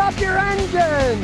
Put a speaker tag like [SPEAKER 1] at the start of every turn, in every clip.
[SPEAKER 1] off your engine!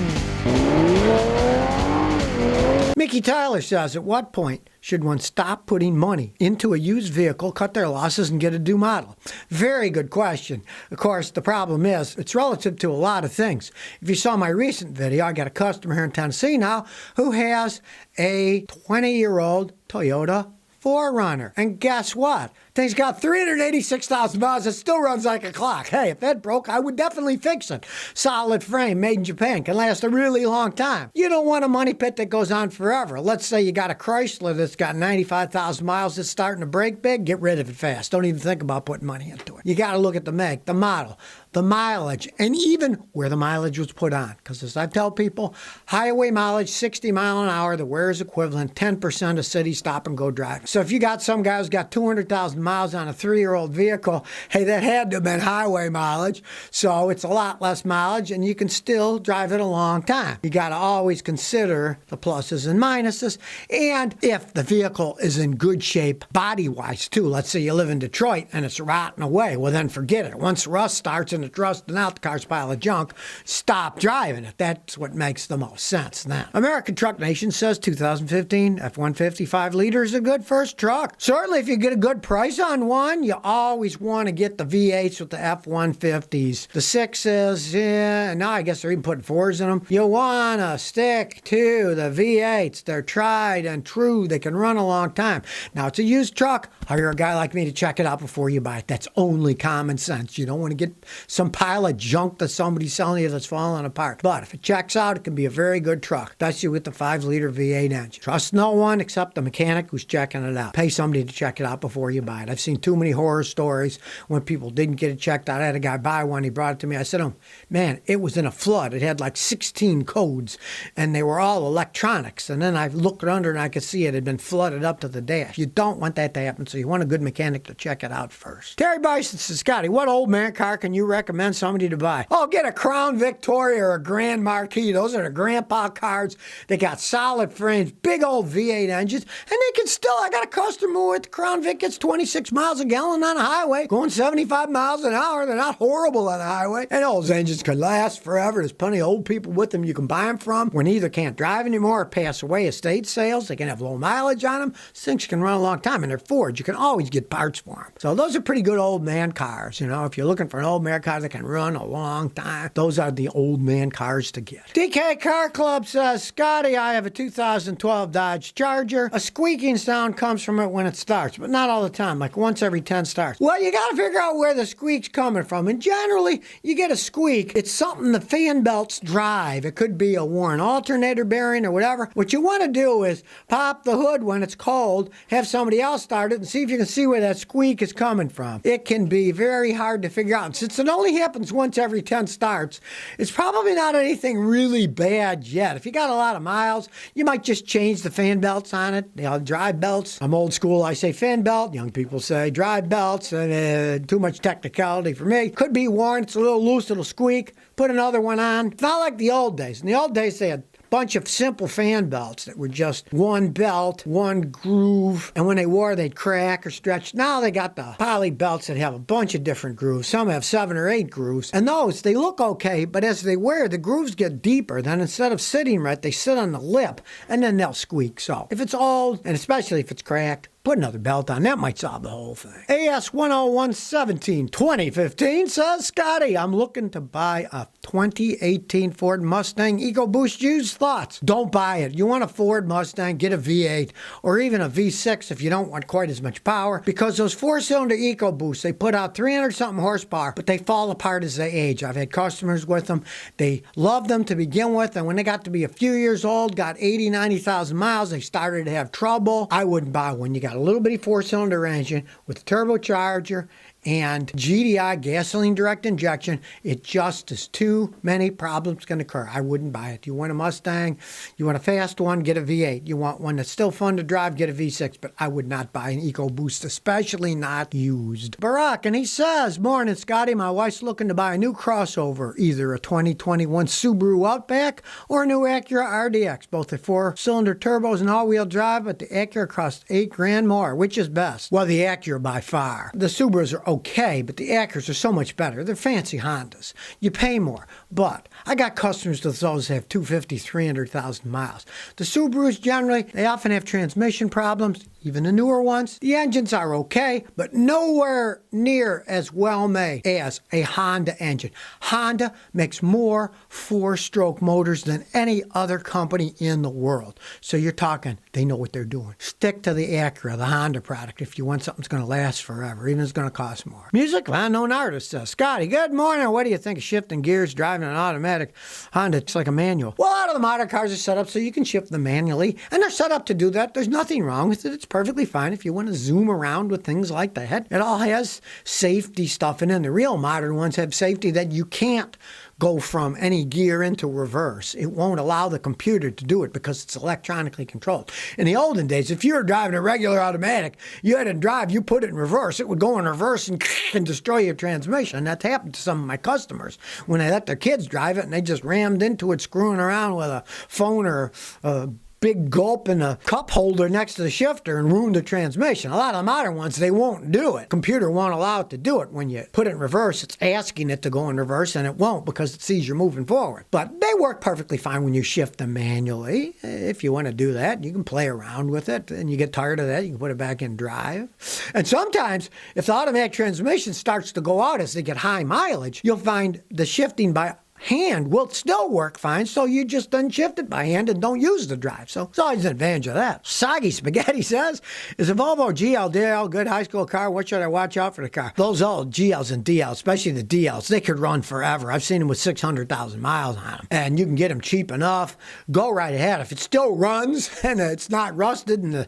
[SPEAKER 1] Mickey Tyler says, at what point should one stop putting money into a used vehicle, cut their losses, and get a new model? Very good question. Of course, the problem is it's relative to a lot of things. If you saw my recent video, I got a customer here in Tennessee now who has a 20-year-old Toyota 4Runner. And guess what? Thing's got 386,000 miles. It still runs like a clock. Hey, if that broke, I would definitely fix it. Solid frame, made in Japan, can last a really long time. You don't want a money pit that goes on forever. Let's say you got a Chrysler that's got 95,000 miles that's starting to break big. Get rid of it fast. Don't even think about putting money into it. You got to look at the make, the model, the mileage, and even where the mileage was put on. Because as I tell people, highway mileage, 60 mile an hour, the wear is equivalent 10% of city stop and go driving. So if you got some guy who's got 200,000 miles on a 3-year-old vehicle, hey, that had to have been highway mileage. So it's a lot less mileage, and you can still drive it a long time. You got to always consider the pluses and minuses. And if the vehicle is in good shape body-wise, too. Let's say you live in Detroit and it's rotting away. Well, then forget it. Once rust starts and it's rusting out, the car's a pile of junk, stop driving it. That's what makes the most sense then. American Truck Nation says 2015 F-150 5-liter is a good first truck. Certainly, if you get a good price on one, you always want to get the V8s with the F-150s. The 6s, yeah, now I guess they're even putting 4s in them. You want to stick to the V8s. They're tried and true. They can run a long time. Now, it's a used truck. Hire a guy like me to check it out before you buy it. That's only common sense. You don't want to get some pile of junk that somebody's selling you that's falling apart. But if it checks out, it can be a very good truck, especially with the 5-liter V8 engine. Trust no one except the mechanic who's checking it out. Pay somebody to check it out before you buy it. I've seen too many horror stories when people didn't get it checked out. I had a guy buy one. He brought it to me. I said, oh, man, it was in a flood. It had like 16 codes, and they were all electronics. And then I looked under, and I could see it had been flooded up to the dash. You don't want that to happen, so you want a good mechanic to check it out first. Terry Bison says, Scotty, what old man car can you recommend somebody to buy? Oh, get a Crown Victoria or a Grand Marquis. Those are the grandpa cars. They got solid frames, big old V8 engines, and they can still, I got a customer with the Crown Vic, gets 26 miles a gallon on a highway, going 75 miles an hour. They're not horrible on the highway. And those engines can last forever. There's plenty of old people with them you can buy them from when either can't drive anymore or pass away, estate sales. They can have low mileage on them. These things can run a long time, and they're Fords. You can always get parts for them. So those are pretty good old man cars. You know, if you're looking for an old man car that can run a long time, those are the old man cars to get. DK Car Club says, Scotty, I have a 2012 Dodge Charger. A squeaking sound comes from it when it starts, but not all the time, like once every 10 starts. Well, you got to figure out where the squeak's coming from. And generally, you get a squeak, it's something the fan belts drive. It could be a worn alternator bearing or whatever. What you want to do is pop the hood when it's cold, have somebody else start it, and see if you can see where that squeak is coming from. It can be very hard to figure out. And since it only happens once every 10 starts, it's probably not anything really bad yet. If you got a lot of miles, you might just change the fan belts on it. They all drive belts. I'm old school. I say fan belt. Young people say drive belts, and too much technicality for me. Could be worn. It's a little loose. It'll squeak. Put another one on. It's not like the old days. In the old days, they had bunch of simple fan belts that were just one belt, one groove, and when they wore, they'd crack or stretch. Now they got the poly belts that have a bunch of different grooves. Some have 7 or 8 grooves, and those, they look okay, but as they wear, the grooves get deeper. Then instead of sitting right, they sit on the lip, and then they'll squeak. So if it's old, and especially if it's cracked, put another belt on. That might solve the whole thing. AS10117 2015 says, Scotty, I'm looking to buy a 2018 Ford Mustang Ecoboost used. Thoughts? Don't buy it. You want a Ford Mustang, get a V8 or even a V6 if you don't want quite as much power, because those 4-cylinder Ecoboosts, they put out 300-something horsepower, but they fall apart as they age. I've had customers with them. They loved them to begin with, and when they got to be a few years old, got 80, 90,000 miles, they started to have trouble. I wouldn't buy one. You got a little bitty 4-cylinder engine with a turbocharger and GDI, gasoline direct injection. It just is too many problems can occur. I wouldn't buy it. You want a Mustang, you want a fast one, get a V8. You want one that's still fun to drive, get a V6. But I would not buy an EcoBoost, especially not used. Barack, and he says, morning, Scotty. My wife's looking to buy a new crossover, either a 2021 Subaru Outback or a new Acura RDX. Both are 4-cylinder turbos and all-wheel drive, but the Acura costs $8,000 more. Which is best? Well, the Acura by far. The Subarus are okay, but the Acuras are so much better. They're fancy Hondas. You pay more. But I got customers with those that have 250, 300,000 miles. The Subarus generally, they often have transmission problems, even the newer ones. The engines are okay, but nowhere near as well made as a Honda engine. Honda makes more four-stroke motors than any other company in the world. So you're talking, they know what they're doing. Stick to the Acura, the Honda product, if you want something that's going to last forever, even if it's going to cost more. Music, unknown artist. Scotty, good morning. What do you think of shifting gears, driving an automatic Honda? It's like a manual. Well, a lot of the modern cars are set up so you can shift them manually, and they're set up to do that. There's nothing wrong with it. It's perfectly fine if you want to zoom around with things like that. It all has safety stuff in it. The real modern ones have safety that you can't go from any gear into reverse. It won't allow the computer to do it because it's electronically controlled. In the olden days, if you were driving a regular automatic, you had to drive, you put it in reverse, it would go in reverse and destroy your transmission. That's happened to some of my customers when they let their kids drive it and they just rammed into it screwing around with a phone or a big gulp in a cup holder next to the shifter and ruined the transmission. A lot of the modern ones, they won't do it. Computer won't allow it to do it. When you put it in reverse, it's asking it to go in reverse, and it won't because it sees you're moving forward. But they work perfectly fine when you shift them manually. If you want to do that, you can play around with it, and you get tired of that, you can put it back in drive. And sometimes, if the automatic transmission starts to go out as they get high mileage, you'll find the shifting by hand will still work fine, so you just unshift it by hand and don't use the drive. So it's always an advantage of that. Soggy Spaghetti says, is a Volvo GL DL good high school car? What should I watch out for the car? Those old GLs and DLs, especially the DLs, they could run forever. I've seen them with 600,000 miles on them. And you can get them cheap enough. Go right ahead. If it still runs and it's not rusted and the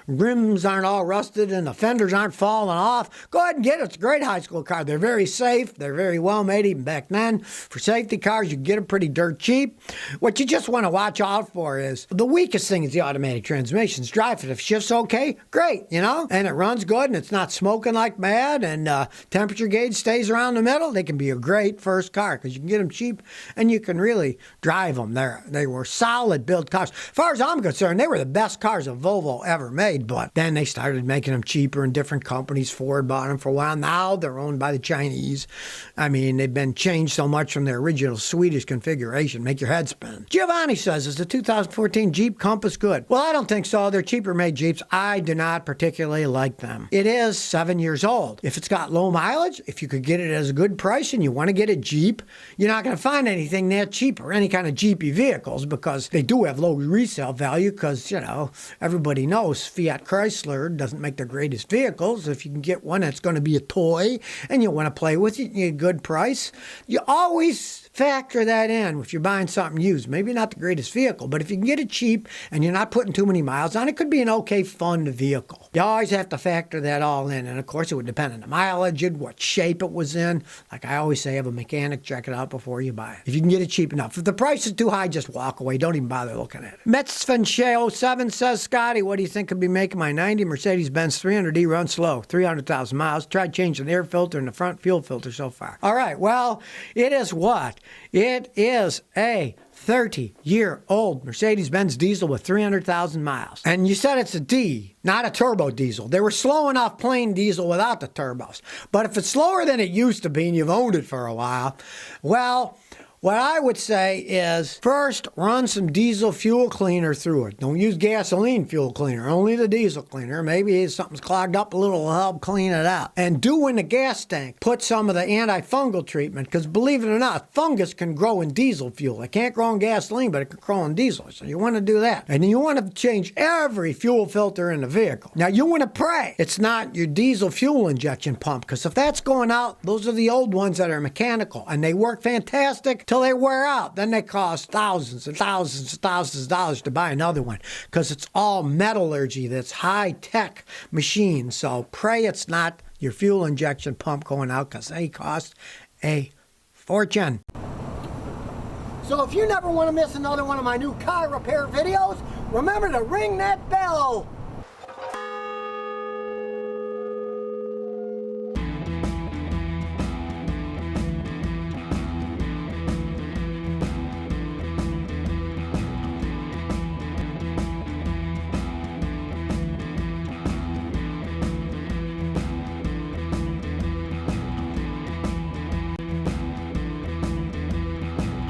[SPEAKER 1] rims aren't all rusted and the fenders aren't falling off, go ahead and get it. It's a great high school car. They're very safe. They're very well made even back then. For safety cars, you can get them pretty dirt cheap. What you just want to watch out for is the weakest thing is the automatic transmissions. Drive it. If shift's okay, great, and it runs good and it's not smoking like mad and temperature gauge stays around the middle, they can be a great first car because you can get them cheap and you can really drive them. They were solid built cars. As far as I'm concerned, they were the best cars a Volvo ever made, but then they started making them cheaper and different companies. Ford bought them for a while. Now they're owned by the Chinese. I mean, they've been changed so much from their original Swedish configuration. Make your head spin. Giovanni says, is the 2014 Jeep Compass good? Well, I don't think so. They're cheaper made Jeeps. I do not particularly like them. It is 7 years old. If it's got low mileage, if you could get it at a good price and you want to get a Jeep, you're not going to find anything that cheap or any kind of Jeepy vehicles because they do have low resale value because, everybody knows Fiat Chrysler doesn't make the greatest vehicles. If you can get one that's going to be a toy and you want to play with it, you get a good price, you always factor that in if you're buying something used. Maybe not the greatest vehicle, but if you can get it cheap and you're not putting too many miles on it, could be an okay, fun vehicle. You always have to factor that all in. And of course, it would depend on the mileage and what shape it was in. Like I always say, have a mechanic check it out before you buy it. If you can get it cheap enough. If the price is too high, just walk away. Don't even bother looking at it. Metzfenshay07 says, Scotty, what do you think could be making my 90 Mercedes-Benz 300D run slow? 300,000 miles. Tried changing the air filter and the front fuel filter so far. All right, well, it is what? It is a 30-year-old Mercedes-Benz diesel with 300,000 miles. And you said it's a D, not a turbo diesel. They were slow enough plain diesel without the turbos. But if it's slower than it used to be and you've owned it for a while, well, what I would say is, first, run some diesel fuel cleaner through it. Don't use gasoline fuel cleaner, only the diesel cleaner. Maybe something's clogged up a little, it'll help clean it out. And do in the gas tank, put some of the antifungal treatment, because believe it or not, fungus can grow in diesel fuel. It can't grow in gasoline, but it can grow in diesel. So you want to do that. And you want to change every fuel filter in the vehicle. Now, you want to pray it's not your diesel fuel injection pump, because if that's going out, those are the old ones that are mechanical, and they work fantastic till they wear out. Then they cost thousands and thousands and thousands of dollars to buy another one because it's all metallurgy. That's high-tech machines. So pray it's not your fuel injection pump going out because they cost a fortune. So if you never want to miss another one of my new car repair videos, remember to ring that bell.